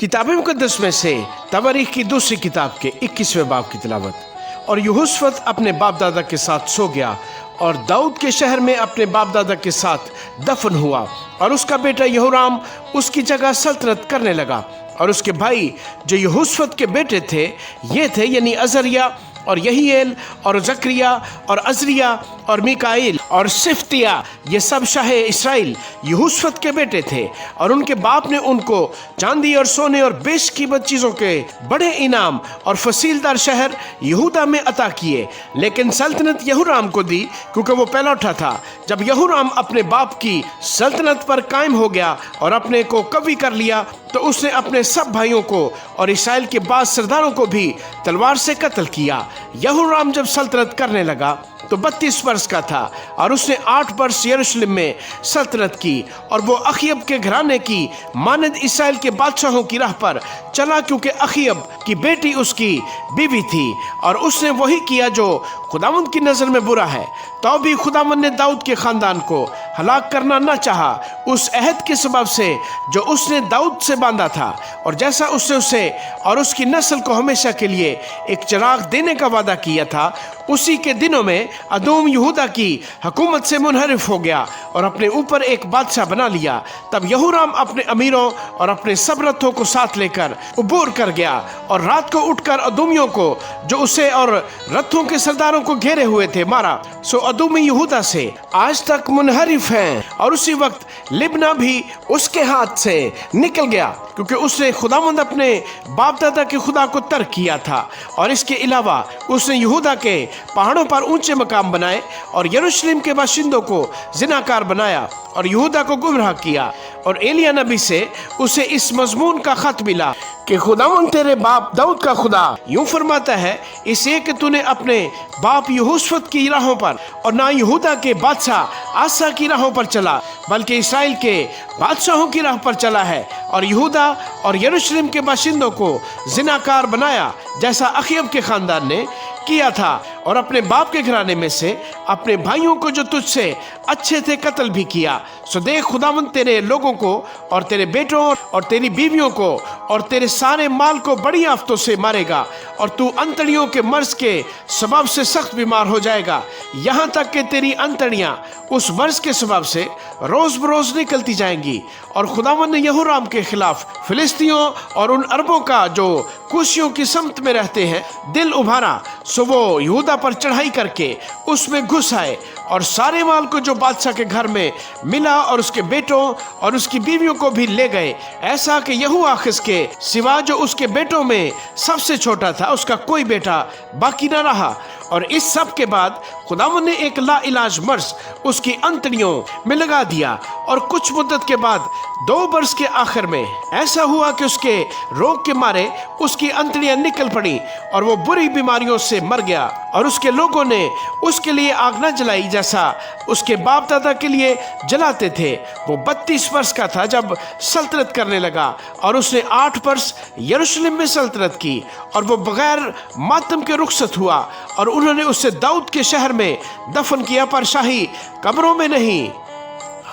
किताब मुकद्दस में से तवारीख की दूसरी किताब के 21वें बाब की तिलावत। और यहोशफत अपने बाप दादा के साथ सो गया और दाऊद के शहर में अपने बाप दादा के साथ दफन हुआ, और उसका बेटा यहोराम उसकी जगह सल्तनत करने लगा। और उसके भाई जो यहोशफत के बेटे थे ये थे, यानी अजरिया और यहीएल और जकरिया और अजरिया और मिकाएल और सिफ्तिया, ये सब शाह इस्राएल यहोशफत के बेटे थे। और उनके बाप ने उनको चांदी और सोने और बेशकीमत चीज़ों के बड़े इनाम और फसीलदार शहर यहूदा में अता किए, लेकिन सल्तनत यहोराम को दी क्योंकि वो पहलौठा था। जब यहोराम अपने बाप की सल्तनत पर कायम हो गया और अपने को कवि कर लिया, तो उसने अपने सब भाइयों को और इस्राएल के बाद सरदारों को भी तलवार से कत्ल किया। यहोराम जब सल्तनत करने लगा तो 32 वर्ष का था, और उसने 8 वर्ष यरूशलेम में सल्तनत की। और वो अखीयब के घराने की मानद इस्राएल के बादशाहों की राह पर चला, क्योंकि अखीयब की बेटी उसकी बीवी थी, और उसने वही किया जो खुदावंद की नज़र में बुरा है। तो भी खुदावंद ने दाऊद के खानदान को हलाक करना न चाहा, उस अहद के सबब से जो उसने दाऊद से बांधा था, और जैसा उसने उसे और उसकी नस्ल को हमेशा के लिए एक चिराग देने का वादा किया था। उसी के दिनों में अदोम यहूदा की हुकूमत से मुनहरिफ हो गया और अपने ऊपर एक बादशाह बना लिया। तब यहोराम अपने अमीरों और अपने सब रथों को साथ लेकर उबूर कर गया, और रात को उठकर अदोमियों को जो उसे और रथों के सरदारों को घेरे हुए थे मारा। सो अदोमी यहूदा से आज तक मुनहरिफ हैं। और उसी वक्त लिब्ना भी उसके हाथ से निकल गया, क्योंकि उसने खुदावंद अपने बाप दादा के खुदा को तर्क किया था। और इसके अलावा उसने यहूदा के पहाड़ों पर ऊंचे मकाम बनाए और यरूशलेम के बाशिंदों को जिनाकार बनाया और यहूदा को गुमराह किया। और एलिया नबी से उसे इस मजमून का खत मिला कि खुदावंद तेरे बाप दाऊद का खुदा यूं फरमाता है, इसे कि तूने अपने बाप यहोशफत की राहों पर और ना यहूदा के बादशाह आसा की राहों पर चला, बल्कि इस्राएल के बादशाहों की राह पर चला है, और यहूदा और यरूशलेम के बाशिंदों को जिनाकार बनाया, जैसा अखीयब के खानदान ने किया था। और अपने बाप के घराने में से अपने भाइयों को जो तुझसे अच्छे थे कत्ल भी किया। सो देख, खुदावंद तेरे लोगों को और तेरे बेटों और तेरी बीवियों को और तेरे सारे माल को बड़ी आफतों से मारेगा, और तू अंतड़ियों के मर्ज के सबब से सख्त बीमार हो जाएगा, यहाँ तक कि तेरी अंतड़ियाँ उस मर्ज के सबब से रोज बरोज निकलती जाएंगी। और खुदावंद ने यहोराम के खिलाफ फिलिस्तियों और उन अरबों का जो कुशियों की समत में रहते हैं दिल उभारा। सो वो यहूदा पर चढ़ाई करके उसमें घुस आए और सारे माल को जो बादशाह के घर में मिला और उसके बेटों और उसकी बीवियों को भी ले गए, ऐसा कि यहोआखिस के सिवा जो उसके बेटों में सबसे छोटा था उसका कोई बेटा बाकी न रहा। और इस सब के बाद खुदावंद ने एक लाइलाज मर्ज उसकी अंतड़ियों में लगा दिया, और कुछ मुद्दत के बाद 2 वर्ष के आखिर में ऐसा हुआ कि उसके रोग के मारे उसकी अंतड़ियां निकल पड़ी और वो बुरी बीमारियों से मर गया। और उसके लोगों ने उसके लिए आग न जलाई जैसा उसके बाप दादा के लिए जलाते थे। वो 32 वर्ष का था जब सल्तनत करने लगा, और उसने 8 वर्ष यरूशलेम में सल्तनत की, और वो बगैर मातम के रुखसत हुआ। और उन्होंने उसे दाऊद के शहर में दफन किया, पर शाही कब्रों में नहीं।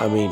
आमीन।